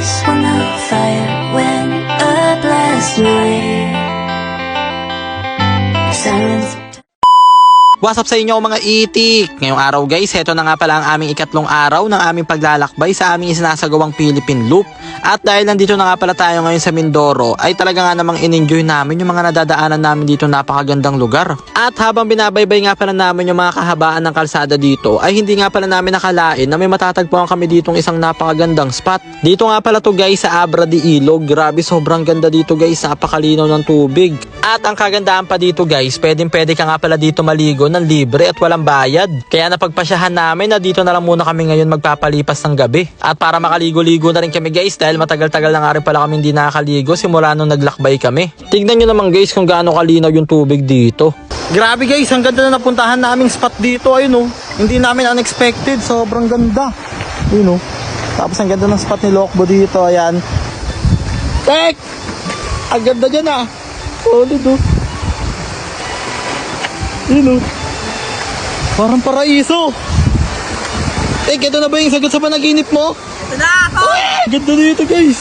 wise when the fire went up last night. Silence. What's up sa inyo mga itik? Ngayong araw guys, heto na nga pala ang aming ikatlong araw ng aming paglalakbay sa aming isinasagawang Philippine Loop. At dahil nandito na nga pala tayo ngayon sa Mindoro, ay talaga nga namang in-enjoy namin yung mga nadadaanan namin dito, napakagandang lugar. At habang binabaybay nga pala namin yung mga kahabaan ng kalsada dito, ay hindi nga pala namin nakalain na may matatagpuan kami ditong isang napakagandang spot. Dito nga pala to guys sa Abra de Ilog. Grabe, sobrang ganda dito guys, napakalinaw ng tubig. At ang kagandahan pa dito guys, pwede ka nga pala dito maligo ng libre at walang bayad. Kaya napagpasyahan namin na dito na lang muna kami ngayon magpapalipas ng gabi. At para makaligo-ligo na rin kami guys, dahil matagal-tagal na nga rin pala kami hindi nakakaligo simula nung naglakbay kami. Tignan nyo naman guys kung gaano kalinaw yung tubig dito. Grabe guys, ang ganda na napuntahan naming spot dito. Ayun oh, hindi namin unexpected, sobrang ganda. Ayun oh, tapos ang ganda ng spot ni Lokbo dito. Ayan, tek! Ang ganda dyan ah. Solid oh. Ayun oh, parang paraiso. Tek, ito na ba yung sagot sa panaginip mo? Ito na ako! Ganda dito guys.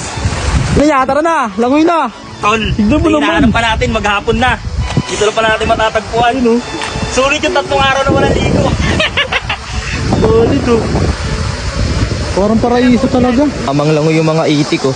Kaya tara na, langoy na. Tol, Tignan mo naman. hinahanap pa natin, maghapon na. Dito na pa natin matatagpuan. Ayun oh, Sulit yung 3 araw na walang ligo. solid oh. Parang paraiso talaga. Amang langoy yung mga itik oh.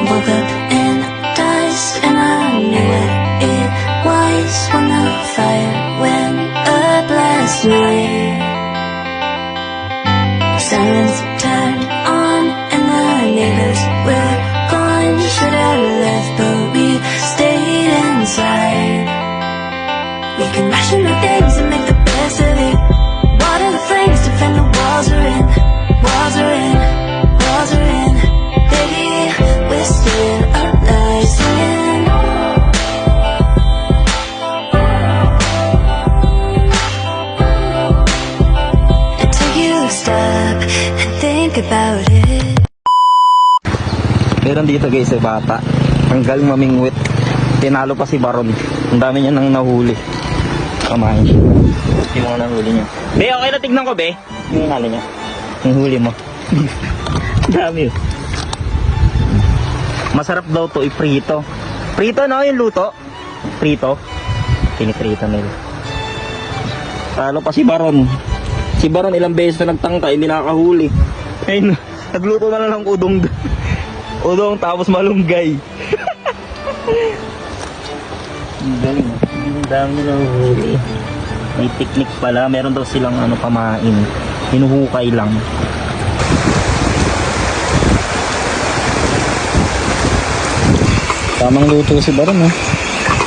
Woke up in dust and I knew what it was when the fire went up last night. Silence turned on and the neighbors were gone. Should have left but we stayed inside. We can ration our days and make the best of it. Water the flames, defend the walls are in. Walls are in, walls are in. Baby, we're still alive, singing. And take you stop and think about it. Meron dito guys sa bata. Ang galing mamingwit. Tinalo pa si Baron. Ang dami niya nang nahuli. Kamain siya. Yung mga nahuli niya. Be, okay na tignan ko, be. Yung nalo niya. Yung huli mo. Dami yun. Masarap daw to iprito. Prito no yung luto? Prito. Piniprito nila. Talo pa si Baron. Si Baron ilang beses na nagtangka, hindi nakakahuli. Ayun, nagluto na lang ng udong. Udong tapos malunggay. Ang galing. Ang dami na huli. May picnic pala. Meron daw silang pamain. Hinuhukay lang. Tamang luto si Baron oh.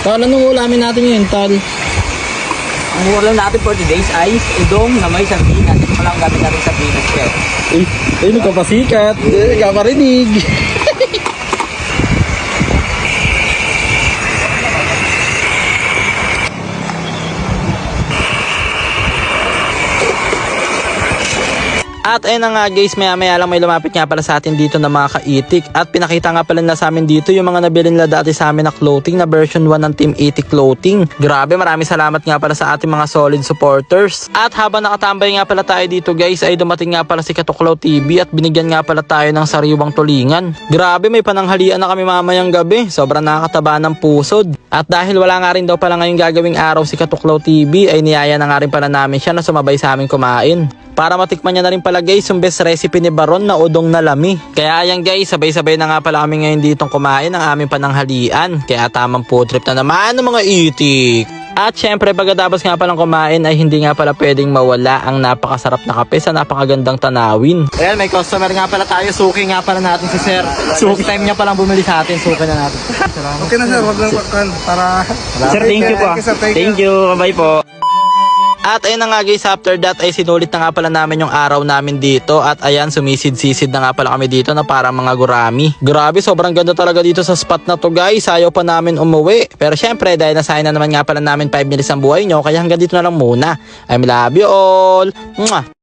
Tal, anong ulamin natin ngayon, Tal? Ang ulam natin for today's ay udong na may sardinas. Ito pala ang gamit natin sardinas, pre. Ay, nagpapasikat. Nagpaparinig. At ayun na nga guys, maya lang may lumapit nga pala sa atin dito na mga kaitik. At pinakita nga pala na sa amin dito yung mga nabili nila dati sa amin na clothing na version 1 ng Team Itik Clothing. Grabe, maraming salamat nga pala sa ating mga solid supporters. At habang nakatambay nga pala tayo dito guys, ay dumating nga pala si Katuklaw TV at binigyan nga pala tayo ng sariwang tulingan. Grabe, may pananghalian na kami mamayang gabi. Sobrang nakakataba ng pusod. At dahil wala nga rin daw pala ngayong gagawing araw si Katuklaw TV, ay niyaya na nga rin pala namin siya na sumabay sa amin kumain. Para matikman niya na rin pala guys yung best recipe ni Baron na udong na lami. Kaya ayan guys, sabay-sabay na nga pala kami ngayon ditong kumain ng aming pananghalian. Kaya tamang food trip na naman ng mga itik. At syempre pagkatapos nga palang kumain ay hindi nga pala pwedeng mawala ang napakasarap na kape sa napakagandang tanawin. Ayan, may customer nga pala tayo. Suki nga pala natin si Sir. Suki time niya palang bumili sa atin. Suki na natin. Okay na sir, wag lang para... Sir, thank you po. Sir, Thank you. Bye-bye po. At ayun na nga guys, after that ay sinulit na nga pala namin yung araw namin dito. At ayan, sumisid-sisid na nga pala kami dito na parang mga gurami. Grabe, sobrang ganda talaga dito sa spot na to guys. Ayaw pa namin umuwi. Pero syempre, dahil nasayang na naman nga pala namin 5 minutes ang buhay nyo, kaya hanggang dito na lang muna. I love you all. Mwah!